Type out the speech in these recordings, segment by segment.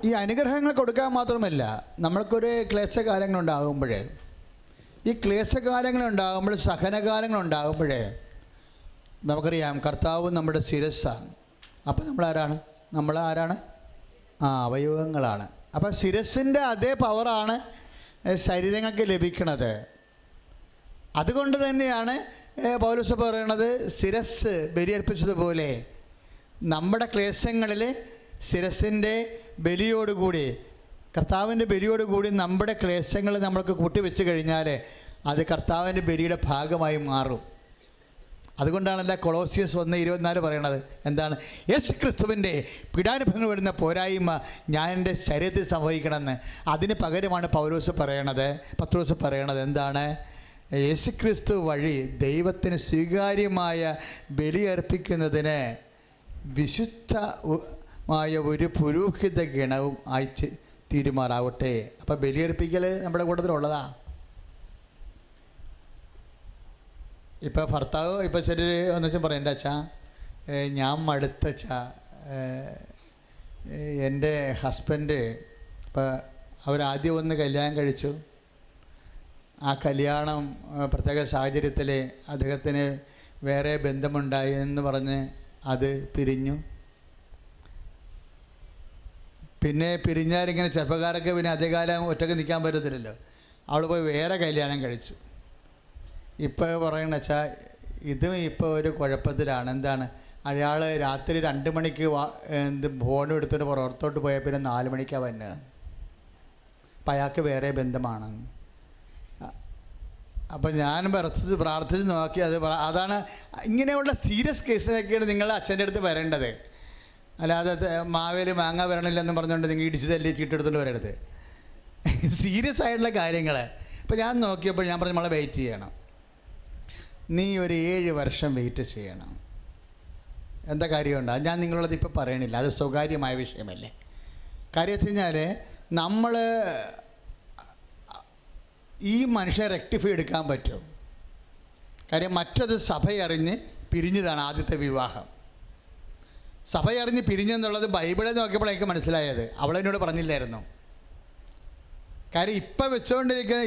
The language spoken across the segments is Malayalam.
ഈ അനുഗ്രഹങ്ങൾ കൊടുക്കാൻ മാത്രമല്ല, നമ്മൾക്കൊരു ക്ലേശകാലങ്ങളുണ്ടാകുമ്പോഴേ, ഈ ക്ലേശകാലങ്ങളുണ്ടാകുമ്പോൾ, സഹനകാലങ്ങളുണ്ടാകുമ്പോഴേ നമുക്കറിയാം കർത്താവ് നമ്മുടെ ശിരസ്സാണ്. അപ്പം നമ്മളാരാണ്? അവയവങ്ങളാണ്. അപ്പം ശിരസ്സിൻ്റെ അതേ പവറാണ് ശരീരങ്ങൾക്ക് ലഭിക്കുന്നത്. അതുകൊണ്ട് തന്നെയാണ് പൗലോസ് പറയണത്, ശിരസ് ബലിയർപ്പിച്ചതുപോലെ നമ്മുടെ ക്ലേശങ്ങളിൽ ശിരസിൻ്റെ ബലിയോടുകൂടി, കർത്താവിൻ്റെ ബലിയോടുകൂടി നമ്മുടെ ക്ലേശങ്ങൾ നമ്മൾക്ക് കൂട്ടിവെച്ച് കഴിഞ്ഞാൽ അത് കർത്താവിൻ്റെ ബലിയുടെ ഭാഗമായി മാറും. അതുകൊണ്ടാണല്ല കൊളോസിയസ് 1:24 പറയണത് എന്താണ്? യേശു ക്രിസ്തുവിൻ്റെ പീഡാനുഭവങ്ങൾ വരുന്ന പോരായ്മ ഞാൻ എൻ്റെ ശരീരത്തിൽ സംഭവിക്കണമെന്ന്. അതിന് പകരമാണ് പത്രോസ് പറയണത് എന്താണ്? യേശു ക്രിസ്തു വഴി ദൈവത്തിന് സ്വീകാര്യമായ ബലി അർപ്പിക്കുന്നതിന് വിശുദ്ധമായ ഒരു പുരോഹിത ഗണവും ആയി തീരുമാറാവട്ടെ. അപ്പോൾ ബലിയർപ്പിക്കൽ നമ്മുടെ കൂട്ടത്തിലുള്ളതാണ്. ഇപ്പോൾ ഭർത്താവ് ഇപ്പോൾ ശരി എന്ന് വെച്ചാൽ പറയും, എൻ്റെ അച്ഛാ ഞാൻ മടുത്തച്ഛാ, എൻ്റെ ഹസ്ബൻഡ് ഇപ്പോൾ അവരാദ്യം ഒന്ന് കല്യാണം കഴിച്ചു. ആ കല്യാണം പ്രത്യേക സാഹചര്യത്തിൽ അദ്ദേഹത്തിന് വേറെ ബന്ധമുണ്ടായി എന്ന് പറഞ്ഞ് അത് പിരിഞ്ഞു. പിന്നെ പിരിഞ്ഞാലിങ്ങനെ ചെറുപ്പക്കാരൊക്കെ പിന്നെ അധികകാലം ഒറ്റയ്ക്ക് നിൽക്കാൻ പറ്റത്തില്ലല്ലോ. അവൾ പോയി വേറെ കല്യാണം കഴിച്ചു. ഇപ്പോൾ പറയണ വെച്ചാൽ ഇതും ഇപ്പോൾ ഒരു കുഴപ്പത്തിലാണ്. എന്താണ്? അയാൾ രാത്രി 2 മണിക്ക് ഫോൺ എടുത്തിട്ട് പുറത്തോട്ട് പോയാൽ പിന്നെ 4 മണിക്കാണ് വന്നത്. അപ്പം അയാൾക്ക് വേറെ ബന്ധമാണ്. അപ്പം ഞാൻ പ്രാർത്ഥിച്ച് നോക്കി. അതാണ് ഇങ്ങനെയുള്ള സീരിയസ് കേസിനൊക്കെയാണ് നിങ്ങൾ അച്ഛൻ്റെ അടുത്ത് വരേണ്ടത്. അല്ലാതെ മാവേല് മാങ്ങ വരണില്ലെന്ന് പറഞ്ഞുകൊണ്ട് നിങ്ങൾ ഇടിച്ച് തല്ലി ചീട്ടെടുത്തുകൊണ്ട് വരരുത്. സീരിയസ് ആയിട്ടുള്ള കാര്യങ്ങൾ. ഇപ്പം ഞാൻ നോക്കിയപ്പോൾ ഞാൻ പറഞ്ഞു, നമ്മളെ വെയിറ്റ് ചെയ്യണം, നീ ഒരു 7 വർഷം വെയിറ്റ് ചെയ്യണം. എന്താ കാര്യമുണ്ടോ? ഞാൻ നിങ്ങളോടത് ഇപ്പോൾ പറയണില്ല, അത് സ്വകാര്യമായ വിഷയമല്ലേ. കാര്യം വെച്ച് കഴിഞ്ഞാൽ നമ്മൾ ഈ മനുഷ്യനെ റെക്ടിഫൈ എടുക്കാൻ പറ്റും. കാര്യം മറ്റത് സഭയറിഞ്ഞ് പിരിഞ്ഞതാണ് ആദ്യത്തെ വിവാഹം. സഭയറിഞ്ഞ് പിരിഞ്ഞെന്നുള്ളത് ബൈബിളിൽ നോക്കിയപ്പോൾ എനിക്ക് മനസ്സിലായത്. അവളെന്നോട് പറഞ്ഞില്ലായിരുന്നു. കാര്യം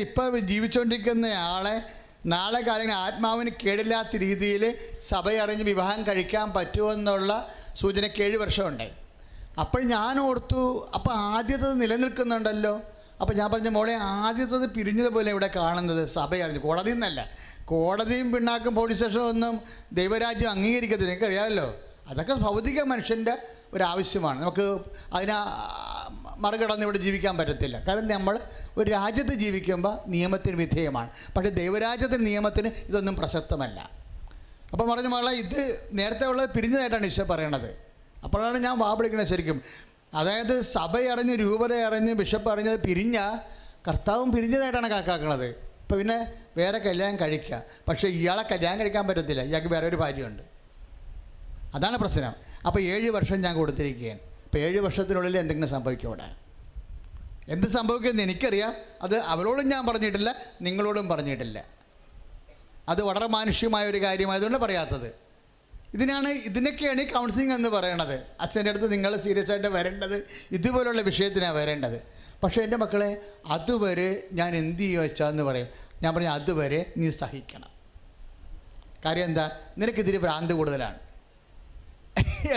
ഇപ്പം ജീവിച്ചുകൊണ്ടിരിക്കുന്ന ആളെ നാളെ കാലങ്ങളിൽ ആത്മാവിന് കേടില്ലാത്ത രീതിയിൽ സഭയറിഞ്ഞ് വിവാഹം കഴിക്കാൻ പറ്റുമെന്നുള്ള സൂചനയ്ക്ക് 7 വർഷമുണ്ടായി. അപ്പോൾ ഞാൻ ഓർത്തു, അപ്പോൾ ആദ്യത്തത് നിലനിൽക്കുന്നുണ്ടല്ലോ. അപ്പോൾ ഞാൻ പറഞ്ഞ, മോളെ ആദ്യത്തത് പിരിഞ്ഞതുപോലെ ഇവിടെ കാണുന്നത് സഭയറിഞ്ഞ്, കോടതിയിൽ നിന്നല്ല. കോടതിയും പിണ്ണാക്കും പോലീസ് സ്റ്റേഷനും ഒന്നും ദൈവരാജ്യം അംഗീകരിക്കത്തില്ല, എനിക്കറിയാമല്ലോ. അതൊക്കെ ഭൗതിക മനുഷ്യൻ്റെ ഒരാവശ്യമാണ്. നമുക്ക് അതിനെ മറികടന്ന് ഇവിടെ ജീവിക്കാൻ പറ്റത്തില്ല. കാരണം നമ്മൾ ഒരു രാജ്യത്ത് ജീവിക്കുമ്പോൾ നിയമത്തിന് വിധേയമാണ്. പക്ഷേ ദൈവരാജ്യത്തിൻ്റെ നിയമത്തിന് ഇതൊന്നും പ്രസക്തമല്ല. അപ്പം പറഞ്ഞ മകളെ, ഇത് നേരത്തെ ഉള്ളത് പിരിഞ്ഞതായിട്ടാണ് ഈശോ പറയണത്. അപ്പോഴാണ് ഞാൻ വാപിളിക്കണത് ശരിക്കും. അതായത് സഭയറിഞ്ഞ്, രൂപതയറിഞ്ഞ്, ബിഷപ്പ് അറിഞ്ഞത് പിരിഞ്ഞ കർത്താവും പിരിഞ്ഞതായിട്ടാണ് കണക്കാക്കുന്നത്. ഇപ്പോൾ പിന്നെ വേറെ കല്യാണം കഴിക്കുക. പക്ഷേ ഇയാളെ കല്യാണം കഴിക്കാൻ പറ്റത്തില്ല, ഇയാൾക്ക് വേറെ ഒരു ഭാര്യയുണ്ട്. അതാണ് പ്രശ്നം. അപ്പോൾ 7 വർഷം ഞാൻ കൊടുത്തിരിക്കുകയാണ്. ഇപ്പോൾ 7 വർഷത്തിനുള്ളിൽ എന്തെങ്കിലും സംഭവിക്കും. അവിടെ എന്ത് സംഭവിക്കുമെന്ന് എനിക്കറിയാം. അത് അവളോടും ഞാൻ പറഞ്ഞിട്ടില്ല, നിങ്ങളോടും പറഞ്ഞിട്ടില്ല. അത് വളരെ മാനുഷ്യമായ ഒരു കാര്യമായതുകൊണ്ട് പറയാത്തത്. ഇതിനൊക്കെയാണ് ഈ കൗൺസിലിംഗ് എന്ന് പറയണത്. അച്ഛൻ്റെ അടുത്ത് നിങ്ങൾ സീരിയസ് ആയിട്ട് വരേണ്ടത് ഇതുപോലുള്ള വിഷയത്തിനാണ് വരേണ്ടത്. പക്ഷേ എൻ്റെ മക്കളെ, അതുവരെ ഞാൻ എന്ത് ചെയ്യുക വെച്ചാന്ന് പറയും. ഞാൻ പറഞ്ഞു, അതുവരെ നീ സഹിക്കണം. കാര്യം എന്താ? നിനക്കിതിരി ഭ്രാന്ത് കൂടുതലാണ്.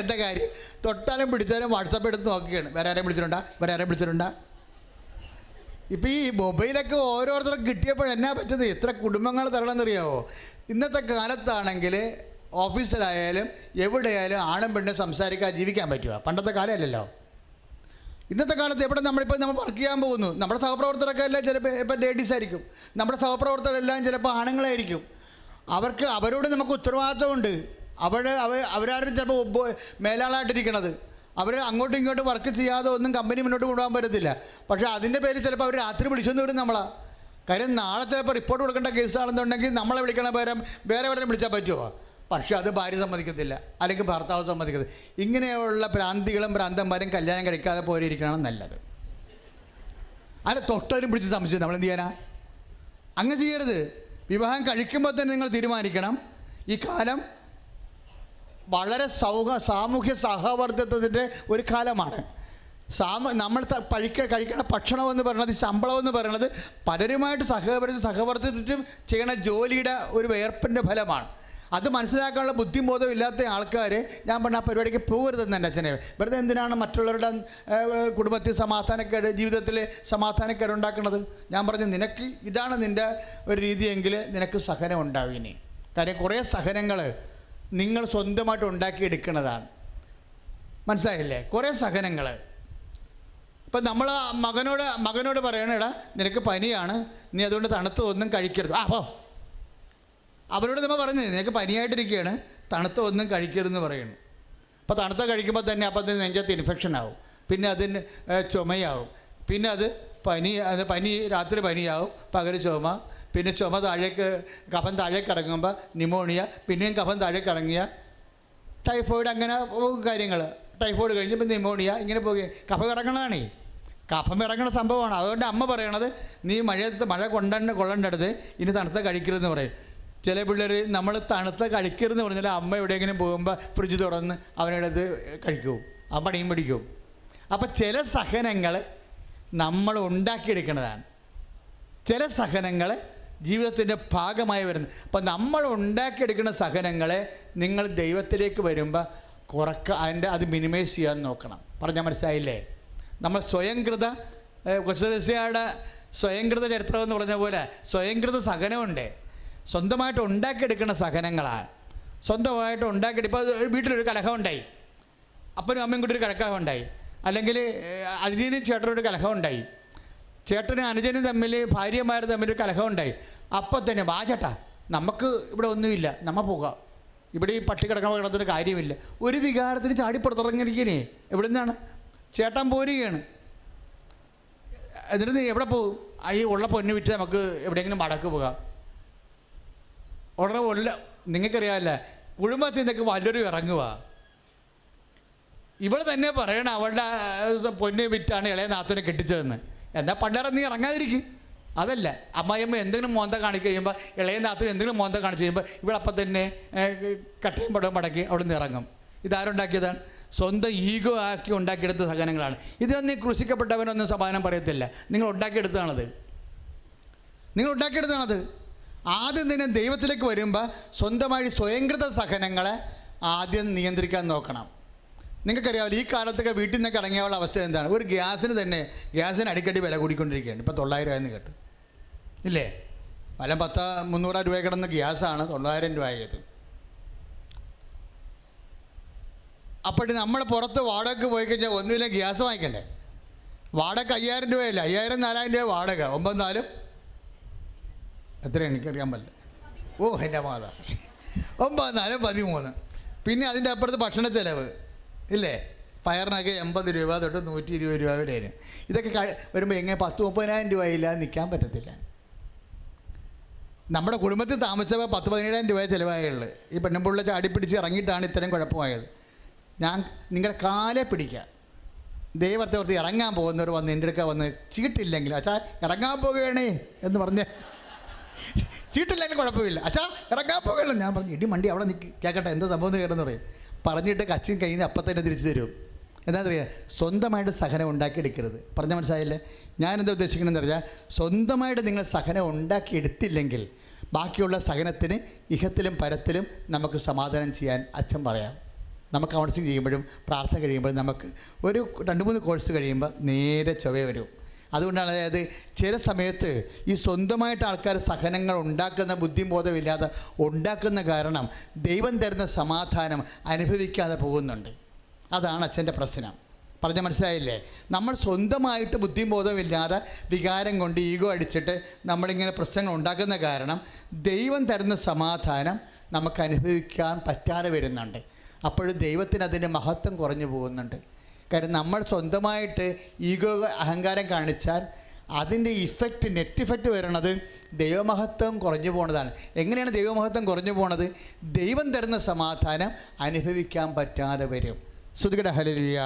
എന്താ കാര്യം? തൊട്ടാലും പിടിച്ചാലും വാട്സപ്പ് എടുത്ത് നോക്കുകയാണ്. വേറെ ആരെയും വിളിച്ചിട്ടുണ്ടാ? ഇപ്പം ഈ മൊബൈലൊക്കെ ഓരോരുത്തർക്കും കിട്ടിയപ്പോൾ എന്നാ പറ്റുന്നത്? എത്ര കുടുംബങ്ങൾ തരണമെന്നറിയാമോ? ഇന്നത്തെ കാലത്താണെങ്കിൽ ഓഫീസിലായാലും എവിടെയായാലും ആണും പെണ്ണും സംസാരിക്കാതെ ജീവിക്കാൻ പറ്റുക. പണ്ടത്തെ കാലമല്ലല്ലോ. ഇന്നത്തെ കാലത്ത് എവിടെ നമ്മൾ വർക്ക് ചെയ്യാൻ പോകുന്നു, നമ്മുടെ സഹപ്രവർത്തകരൊക്കെ എല്ലാം ചിലപ്പോൾ ഇപ്പം ലേഡീസ് ആയിരിക്കും. നമ്മുടെ സഹപ്രവർത്തകരെല്ലാം ചിലപ്പോൾ ആണുങ്ങളായിരിക്കും. അവരോട് നമുക്ക് ഉത്തരവാദിത്വമുണ്ട്. അവരാരും ചിലപ്പോൾ മേലാളായിട്ടിരിക്കണത്. അവർ അങ്ങോട്ടും ഇങ്ങോട്ടും വർക്ക് ചെയ്യാതെ ഒന്നും കമ്പനി മുന്നോട്ട് കൊണ്ടുപോകാൻ പറ്റത്തില്ല. പക്ഷേ അതിൻ്റെ പേര് ചിലപ്പോൾ അവർ രാത്രി വിളിച്ചെന്ന് വരും നമ്മളാ. കാര്യം നാളത്തെ ഇപ്പോൾ റിപ്പോർട്ട് കൊടുക്കേണ്ട കേസാണെന്നുണ്ടെങ്കിൽ നമ്മളെ വിളിക്കണ പകരം വേറെ എവിടെ വിളിച്ചാൽ പറ്റുമോ? പക്ഷേ അത് ഭാര്യ സമ്മതിക്കത്തില്ല, അല്ലെങ്കിൽ ഭർത്താവ് സമ്മതിക്കത്തില്ല. ഇങ്ങനെയുള്ള ഭ്രാന്തികളും ഭ്രാന്തന്മാരും കല്യാണം കഴിക്കാതെ പോയിരിക്കണം നല്ലത്. അല്ല, തൊട്ടവരും പിടിച്ച് സംശയം നമ്മളെന്ത് ചെയ്യാനാ? അങ്ങനെ ചെയ്യരുത്. വിവാഹം കഴിക്കുമ്പോൾ തന്നെ നിങ്ങൾ തീരുമാനിക്കണം, ഈ കാലം വളരെ സാമൂഹ്യ സഹവർത്തിത്വത്തിൻ്റെ ഒരു കാലമാണ്. നമ്മൾ കഴിക്കുന്ന ഭക്ഷണം എന്ന് പറയുന്നത്, ശമ്പളം എന്ന് പറയുന്നത് പലരുമായിട്ട് സഹവർത്തിച്ചും ചെയ്യണ ജോലിയുടെ ഒരു വേർപ്പിൻ്റെ ഫലമാണ്. അത് മനസ്സിലാക്കാനുള്ള ബുദ്ധിബോധം ഇല്ലാത്ത ആൾക്കാർ ഞാൻ പറഞ്ഞ ആ പരിപാടിക്ക് പോകരുതെന്ന് എൻ്റെ അച്ഛനെ. വെറുതെ എന്തിനാണ് മറ്റുള്ളവരുടെ കുടുംബത്തിൽ സമാധാനക്കേട്, ജീവിതത്തിൽ സമാധാനക്കേട് ഉണ്ടാക്കുന്നത്? ഞാൻ പറഞ്ഞു, നിനക്ക് ഇതാണ് നിൻ്റെ ഒരു രീതിയെങ്കിൽ നിനക്ക് സഹനം ഉണ്ടാവും ഇനി. കാര്യം കുറേ സഹനങ്ങൾ നിങ്ങൾ സ്വന്തമായിട്ട് ഉണ്ടാക്കിയെടുക്കുന്നതാണ്. മനസ്സിലായില്ലേ? കുറേ സഹനങ്ങൾ. ഇപ്പം നമ്മൾ മകനോട് പറയണം, എടാ നിനക്ക് പനിയാണ്, നീ അതുകൊണ്ട് തണുത്ത ഒന്നും കഴിക്കരുത്. അവരോട് നമ്മൾ പറഞ്ഞു, നിനക്ക് പനിയായിട്ടിരിക്കുകയാണ്, തണുത്ത ഒന്നും കഴിക്കരുതെന്ന് പറയുന്നു. അപ്പോൾ തണുത്ത കഴിക്കുമ്പോൾ തന്നെ അപ്പം നെഞ്ചത്ത് ഇൻഫെക്ഷൻ ആവും, പിന്നെ അതിന് ചുമയാവും, പിന്നെ അത് പനി രാത്രി പനിയാവും, പകൽ ചുമ, പിന്നെ ചുമ താഴേക്ക് കഫം താഴേക്ക് ഇറങ്ങുമ്പോൾ ന്യൂമോണിയ, പിന്നെയും കഫം താഴേക്ക് ഇറങ്ങിയ ടൈഫോയിഡ്, അങ്ങനെ കാര്യങ്ങൾ. ടൈഫോയിഡ് കഴിഞ്ഞപ്പോൾ ന്യൂമോണിയ, ഇങ്ങനെ പോകുക. കഫം ഇറങ്ങണതാണേ, കഫം ഇറങ്ങണ സംഭവമാണ്. അതുകൊണ്ട് അമ്മ പറയണത്, നീ മഴ കൊള്ളണ്ടടുത്ത് ഇനി തണുത്ത കഴിക്കരുതെന്ന് പറയും. ചില പിള്ളേർ നമ്മൾ തണുത്ത കഴിക്കരുതെന്ന് പറഞ്ഞാൽ അമ്മ എവിടെയെങ്കിലും പോകുമ്പോൾ ഫ്രിഡ്ജ് തുറന്ന് അവനോടത് കഴിക്കും, ആ പണിയും പിടിക്കും. അപ്പം ചില സഹനങ്ങൾ നമ്മൾ ഉണ്ടാക്കിയെടുക്കുന്നതാണ്. ചില സഹനങ്ങൾ ജീവിതത്തിൻ്റെ ഭാഗമായി വരുന്നത്. അപ്പം നമ്മൾ ഉണ്ടാക്കിയെടുക്കുന്ന സഹനങ്ങളെ നിങ്ങൾ ദൈവത്തിലേക്ക് വരുമ്പോൾ അത് മിനിമൈസ് ചെയ്യാൻ നോക്കണം. പറഞ്ഞാൽ മനസ്സിലായില്ലേ? നമ്മൾ സ്വയംകൃത കൊച്ചുദേശയുടെ സ്വയംകൃത ചരിത്രം എന്ന് പറഞ്ഞ പോലെ സ്വയംകൃത സഹനമുണ്ട്. സ്വന്തമായിട്ട് ഉണ്ടാക്കിയെടുക്കുന്ന സഹനങ്ങളാണ്. സ്വന്തമായിട്ട് ഇപ്പോൾ വീട്ടിലൊരു കലഹം ഉണ്ടായി, അപ്പനും അമ്മയും കൂടി ഒരു കലഹം ഉണ്ടായി, അല്ലെങ്കിൽ അനുജനും ചേട്ടനൊരു കലഹം ഉണ്ടായി, ചേട്ടനും അനുജനും തമ്മിൽ ഭാര്യമാർ തമ്മിൽ കലഹം ഉണ്ടായി. അപ്പോൾ തന്നെ വാ ചേട്ടാ, നമുക്ക് ഇവിടെ ഒന്നുമില്ല, നമ്മൾ പോകാം, ഇവിടെ ഈ പട്ടി കിടക്കണ കിടന്നിട്ട് കാര്യമില്ല. ഒരു വികാരത്തിന് ചാടിപ്പുറത്തിറങ്ങിയിരിക്കണേ. എവിടെ നിന്നാണ്? ചേട്ടൻ പോരുകയാണ്. എന്നിട്ട് നീ എവിടെ പോകും? ഈ ഉള്ള പൊന്ന് വിറ്റ് നമുക്ക് എവിടെയെങ്കിലും വടക്ക് പോകാം. ഉടനെ നിങ്ങൾക്കറിയാമല്ല, കുടുംബത്തിൽ നിന്നൊക്കെ വല്ലൊരു ഇറങ്ങുക. ഇവിടെ തന്നെ പറയണം അവളുടെ പൊന്ന് വിറ്റാണ് ഇളയ നാത്തൂനെ കെട്ടിച്ചതെന്ന്. എന്നാൽ പണ്ടേറെ നീ ഇറങ്ങാതിരിക്കും. അതല്ല, അമ്മായിയമ്മ എന്തെങ്കിലും മോന്ത കാണിച്ച് കഴിയുമ്പോൾ, ഇളയ നാത്തൂൻ എന്തെങ്കിലും മോന്ത കാണിച്ച് കഴിയുമ്പോൾ ഇവളപ്പം തന്നെ കട്ടയും പടവും മടക്കി അവിടെ നിന്ന് ഇറങ്ങും. ഇതാരുണ്ടാക്കിയതാണ്? സ്വന്തം ഈഗോ ആക്കി ഉണ്ടാക്കിയെടുത്ത സഹനങ്ങളാണ്. ഇതിനൊന്നും ക്രൂശിക്കപ്പെട്ടവനൊന്നും സമാധാനം പറയത്തില്ല. നിങ്ങൾ ഉണ്ടാക്കിയെടുത്തതാണത്. ആദ്യം തന്നെ ദൈവത്തിലേക്ക് വരുമ്പോൾ സ്വന്തമായി സ്വയംകൃത സഹനങ്ങളെ ആദ്യം നിയന്ത്രിക്കാൻ നോക്കണം. നിങ്ങൾക്കറിയാമല്ലോ, ഈ കാലത്തൊക്കെ വീട്ടിൽ നിന്നൊക്കെ ഇറങ്ങിയുള്ള അവസ്ഥ എന്താണ്? ഒരു ഗ്യാസിന് അടിക്കടി വില കൂടിക്കൊണ്ടിരിക്കുകയാണ്. ഇപ്പോൾ 900 എന്ന് കേട്ടു, ഇല്ലേ? പല 300 രൂപ കിടന്ന ഗ്യാസാണ് 900 രൂപ ആയത്. അപ്പോഴും നമ്മൾ പുറത്ത് വാടകയ്ക്ക് പോയി കഴിഞ്ഞാൽ ഒന്നുമില്ല, ഗ്യാസ് വാങ്ങിക്കണ്ടേ? വാടക 5000 രൂപയല്ല, 5000-4000 രൂപ വാടക. 9-4 എത്ര എനിക്കറിയാൻ പറ്റില്ല. എൻ്റെ മാതാ, 9-4 13. പിന്നെ അതിൻ്റെ അപ്പുറത്ത് ഭക്ഷണ ചിലവ്, ഇല്ലേ? പയറിനൊക്കെ 80 രൂപ തൊട്ട് 120 രൂപ വരെ. ഇതൊക്കെ വരുമ്പോൾ എങ്ങനെ 10-30,000 രൂപയില്ലാതെ നിൽക്കാൻ പറ്റത്തില്ല. നമ്മുടെ കുടുംബത്തിൽ താമസിച്ചപ്പോൾ 10-17,000 രൂപ ചിലവായുള്ളൂ. ഈ പെണ്ണുമ്പുള്ള ചാടിപ്പിടിച്ച് ഇറങ്ങിയിട്ടാണ് ഇത്രയും കുഴപ്പമായത്. ഞാൻ നിങ്ങളുടെ കാലെ പിടിക്കാം. ദൈവത്തെ ഓർത്ത് ഇറങ്ങാൻ പോകുന്നവർ വന്ന് എൻ്റെ അടുക്ക വന്ന് ചീട്ടില്ലെങ്കിൽ, അച്ഛാ ഇറങ്ങാൻ പോകുകയാണേ എന്ന് പറഞ്ഞ്, ചീട്ടില്ലെങ്കിൽ കുഴപ്പമില്ല, അച്ഛാ ഇറങ്ങാൻ പോകുകയാണ്. ഞാൻ പറഞ്ഞു, ഇടി മണ്ടി അവിടെ നിൽക്കി കേൾക്കട്ടെ, എന്താ സംഭവം എന്ന് കേട്ടെന്ന് പറയും. പറഞ്ഞിട്ട് കച്ചിൻ കയ്യിൽ നിന്ന് അപ്പം തന്നെ തിരിച്ചു തരും. എന്താണെന്ന് അറിയാം? സ്വന്തമായിട്ട് സഹനം ഉണ്ടാക്കിയെടുക്കരുത്. പറഞ്ഞാൽ മനസ്സിലായില്ലേ? ഞാനെന്താ ഉദ്ദേശിക്കണമെന്ന് പറഞ്ഞാൽ, സ്വന്തമായിട്ട് നിങ്ങൾ സഹനം ഉണ്ടാക്കിയെടുത്തില്ലെങ്കിൽ ബാക്കിയുള്ള സഹനത്തിന് ഇഹത്തിലും പരത്തിലും നമുക്ക് സമാധാനം ചെയ്യാൻ അച്ഛൻ പറയാം. നമുക്ക് കൗൺസിലിംഗ് ചെയ്യുമ്പോഴും പ്രാർത്ഥന കഴിയുമ്പോഴും നമുക്ക് ഒരു 2-3 കോഴ്സ് കഴിയുമ്പോൾ നേരെ ചൊവ്വ വരും. അതുകൊണ്ടാണ്, അതായത് ചില സമയത്ത് ഈ സ്വന്തമായിട്ട് ആൾക്കാർ സഹനങ്ങൾ ഉണ്ടാക്കുന്ന ബുദ്ധിബോധമില്ലാതെ ഉണ്ടാക്കുന്ന കാരണം ദൈവം തരുന്ന സമാധാനം അനുഭവിക്കാതെ പോകുന്നുണ്ട്. അതാണ് അച്ഛൻ്റെ പ്രശ്നം. പറഞ്ഞാൽ മനസ്സിലായില്ലേ? നമ്മൾ സ്വന്തമായിട്ട് ബുദ്ധിബോധമില്ലാതെ വികാരം കൊണ്ട് ഈഗോ അടിച്ചിട്ട് നമ്മളിങ്ങനെ പ്രശ്നങ്ങൾ ഉണ്ടാക്കുന്ന കാരണം ദൈവം തരുന്ന സമാധാനം നമുക്ക് അനുഭവിക്കാൻ പറ്റാതെ വരുന്നുണ്ട്. അപ്പോഴും ദൈവത്തിന് അതിൻ്റെ മഹത്വം കുറഞ്ഞു പോകുന്നുണ്ട്. കാര്യം നമ്മൾ സ്വന്തമായിട്ട് ഈഗോ അഹങ്കാരം കാണിച്ചാൽ അതിൻ്റെ നെറ്റ് ഇഫക്റ്റ് വരുന്നത് ദൈവമഹത്വം കുറഞ്ഞു പോകുന്നതാണ്. എങ്ങനെയാണ് ദൈവമഹത്വം കുറഞ്ഞു പോകുന്നത്? ദൈവം തരുന്ന സമാധാനം അനുഭവിക്കാൻ പറ്റാതെ വരും. സ്തുതിക്കട്ടെ, ഹല്ലേലൂയ.